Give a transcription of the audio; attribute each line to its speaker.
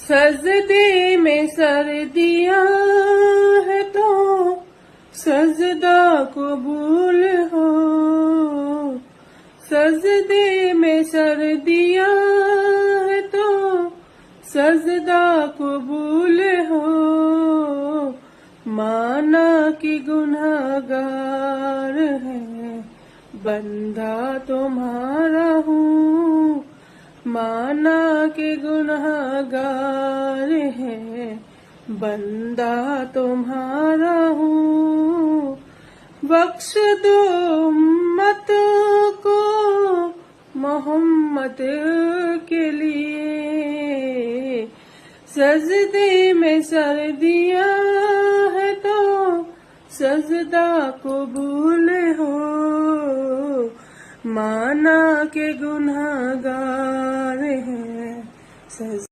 Speaker 1: سجدے میں سر دیا ہے تو سجدہ قبول ہو، سجدے میں سر دیا ہے تو سجدہ قبول ہو، مانا کہ گنہگار ہے بندہ تمہارا ہوں، مانا کہ گنہگار ہے بندہ تمہارا ہوں، بخش دو امت کو محمد کے لیے، سجدے میں سر دیا ہے تو سجدہ قبول ہو، مانا کہ گنہگار ہے